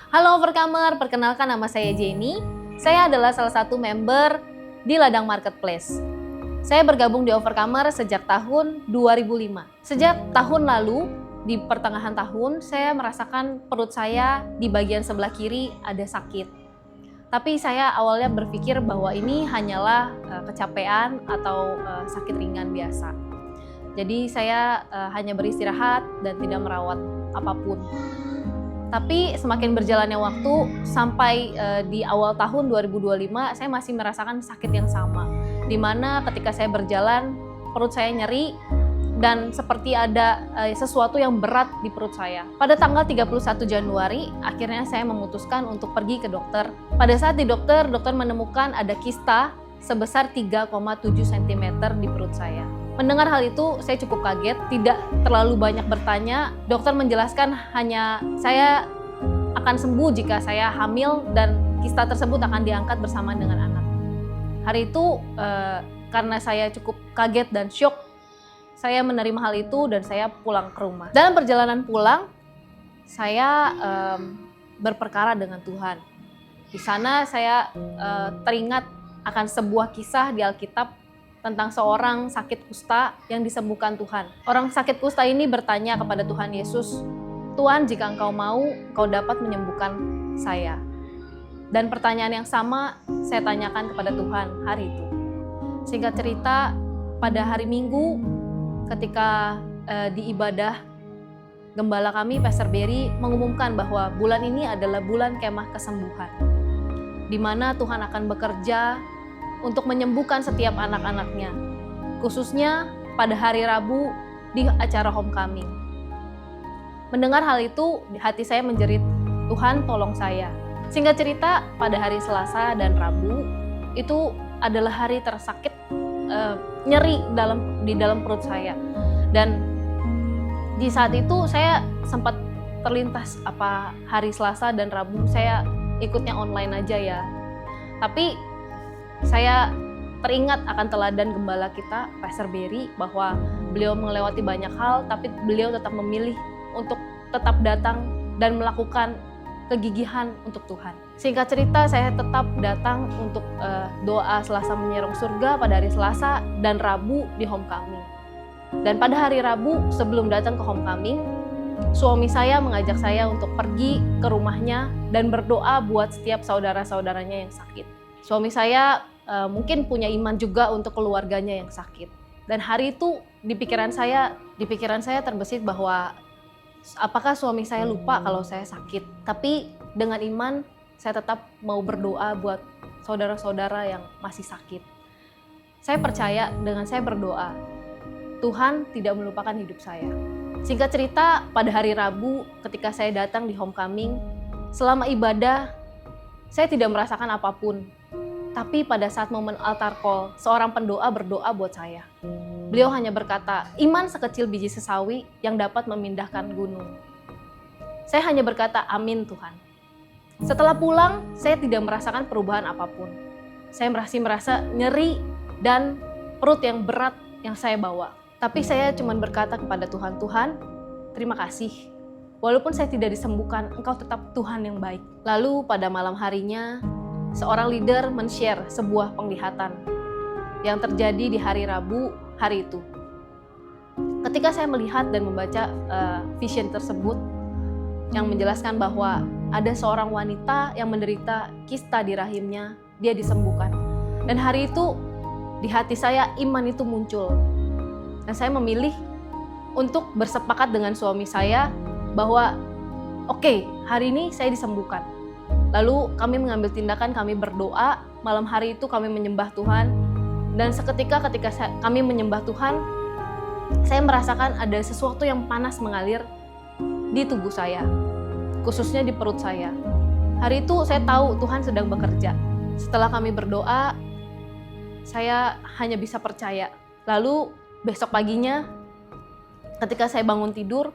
Halo Overcomer, perkenalkan nama saya Jenny. Saya adalah salah satu member di Ladang Marketplace. Saya bergabung di Overcomer sejak tahun 2005. Sejak tahun lalu, di pertengahan tahun, saya merasakan perut saya di bagian sebelah kiri ada sakit. Tapi saya awalnya berpikir bahwa ini hanyalah kecapean atau sakit ringan biasa. Jadi saya hanya beristirahat dan tidak merawat apapun. Tapi semakin berjalannya waktu, sampai di awal tahun 2025, saya masih merasakan sakit yang sama. Dimana ketika saya berjalan, perut saya nyeri, dan seperti ada sesuatu yang berat di perut saya. Pada tanggal 31 Januari, akhirnya saya memutuskan untuk pergi ke dokter. Pada saat di dokter menemukan ada kista sebesar 3,7 cm di perut saya. Mendengar hal itu, saya cukup kaget, tidak terlalu banyak bertanya. Dokter menjelaskan hanya saya akan sembuh jika saya hamil dan kista tersebut akan diangkat bersama dengan anak. Hari itu, karena saya cukup kaget dan syok, saya menerima hal itu dan saya pulang ke rumah. Dalam perjalanan pulang, saya berperkara dengan Tuhan. Di sana saya teringat akan sebuah kisah di Alkitab tentang seorang sakit kusta yang disembuhkan Tuhan. Orang sakit kusta ini bertanya kepada Tuhan Yesus, "Tuhan, jika Engkau mau, Engkau dapat menyembuhkan saya." Dan pertanyaan yang sama saya tanyakan kepada Tuhan hari itu. Singkat cerita, pada hari Minggu ketika di ibadah, gembala kami, Pastor Berry, mengumumkan bahwa bulan ini adalah bulan kemah kesembuhan, di mana Tuhan akan bekerja untuk menyembuhkan setiap anak-anaknya, khususnya pada hari Rabu di acara homecoming. Mendengar hal itu, hati saya menjerit, "Tuhan, tolong saya." Singkat cerita, pada hari Selasa dan Rabu itu adalah hari tersakit, nyeri di dalam perut saya. Dan di saat itu saya sempat terlintas, apa hari Selasa dan Rabu saya ikutnya online aja ya. Tapi saya teringat akan teladan gembala kita, Pastor Berry, bahwa beliau melewati banyak hal, tapi beliau tetap memilih untuk tetap datang dan melakukan kegigihan untuk Tuhan. Singkat cerita, saya tetap datang untuk doa Selasa Menyerong Surga pada hari Selasa dan Rabu di homecoming. Dan pada hari Rabu sebelum datang ke homecoming, suami saya mengajak saya untuk pergi ke rumahnya dan berdoa buat setiap saudara-saudaranya yang sakit. Suami saya mungkin punya iman juga untuk keluarganya yang sakit. Dan hari itu di pikiran saya terbesit bahwa apakah suami saya lupa kalau saya sakit. Tapi dengan iman saya tetap mau berdoa buat saudara-saudara yang masih sakit. Saya percaya dengan saya berdoa, Tuhan tidak melupakan hidup saya. Singkat cerita, pada hari Rabu ketika saya datang di homecoming, selama ibadah saya tidak merasakan apapun. Tapi pada saat momen altar call, seorang pendoa berdoa buat saya. Beliau hanya berkata, "Iman sekecil biji sesawi yang dapat memindahkan gunung." Saya hanya berkata, "Amin Tuhan." Setelah pulang, saya tidak merasakan perubahan apapun. Saya masih merasa nyeri dan perut yang berat yang saya bawa. Tapi saya cuma berkata kepada Tuhan, "Tuhan, terima kasih. Walaupun saya tidak disembuhkan, Engkau tetap Tuhan yang baik." Lalu pada malam harinya, seorang leader men-share sebuah penglihatan yang terjadi di hari Rabu hari itu. Ketika saya melihat dan membaca vision tersebut yang menjelaskan bahwa ada seorang wanita yang menderita kista di rahimnya, dia disembuhkan. Dan hari itu di hati saya iman itu muncul. Dan saya memilih untuk bersepakat dengan suami saya bahwa oke, hari ini saya disembuhkan. Lalu kami mengambil tindakan, kami berdoa, malam hari itu kami menyembah Tuhan. Dan seketika ketika kami menyembah Tuhan, saya merasakan ada sesuatu yang panas mengalir di tubuh saya, khususnya di perut saya. Hari itu saya tahu Tuhan sedang bekerja. Setelah kami berdoa, saya hanya bisa percaya. Lalu besok paginya, ketika saya bangun tidur,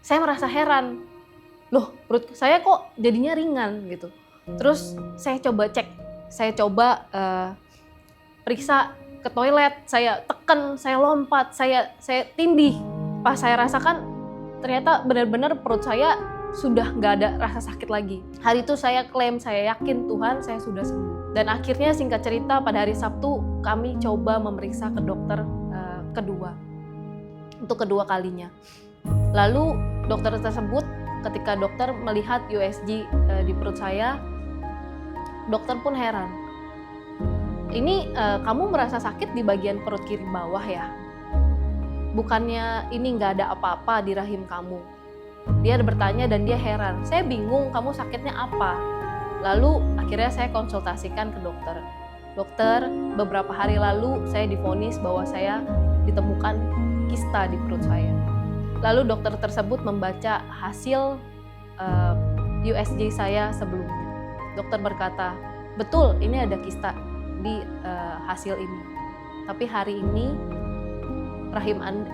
saya merasa heran. Loh, perut saya kok jadinya ringan gitu. Terus saya coba cek, saya coba periksa ke toilet, saya tekan, saya lompat, saya tindih. Pas saya rasakan ternyata benar-benar perut saya sudah nggak ada rasa sakit lagi. Hari itu saya klaim, saya yakin Tuhan saya sudah sembuh. Dan akhirnya singkat cerita pada hari Sabtu kami coba memeriksa ke dokter untuk kedua kalinya. Lalu dokter tersebut ketika dokter melihat USG di perut saya, dokter pun heran. Ini kamu merasa sakit di bagian perut kiri bawah ya? Bukannya ini nggak ada apa-apa di rahim kamu? Dia bertanya dan dia heran. Saya bingung kamu sakitnya apa? Lalu akhirnya saya konsultasikan ke dokter. Dokter, beberapa hari lalu saya divonis bahwa saya ditemukan kista di perut saya. Lalu dokter tersebut membaca hasil USG saya sebelumnya. Dokter berkata, betul ini ada kista di hasil ini. Tapi hari ini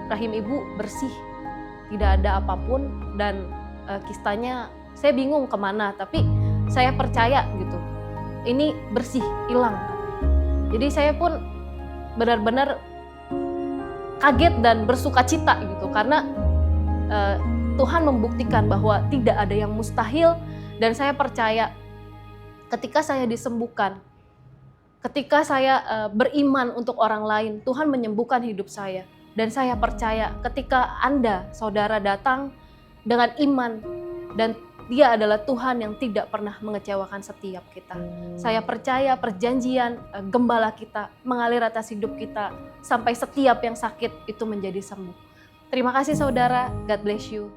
rahim ibu bersih, tidak ada apapun dan kistanya saya bingung kemana. Tapi saya percaya gitu, ini bersih, hilang. Jadi saya pun benar-benar kaget dan bersukacita gitu karena Tuhan membuktikan bahwa tidak ada yang mustahil dan saya percaya ketika saya disembuhkan, ketika saya beriman untuk orang lain, Tuhan menyembuhkan hidup saya. Dan saya percaya ketika Anda, saudara datang dengan iman dan Dia adalah Tuhan yang tidak pernah mengecewakan setiap kita. Saya percaya perjanjian gembala kita mengalir atas hidup kita sampai setiap yang sakit itu menjadi sembuh. Terima kasih saudara, God bless you.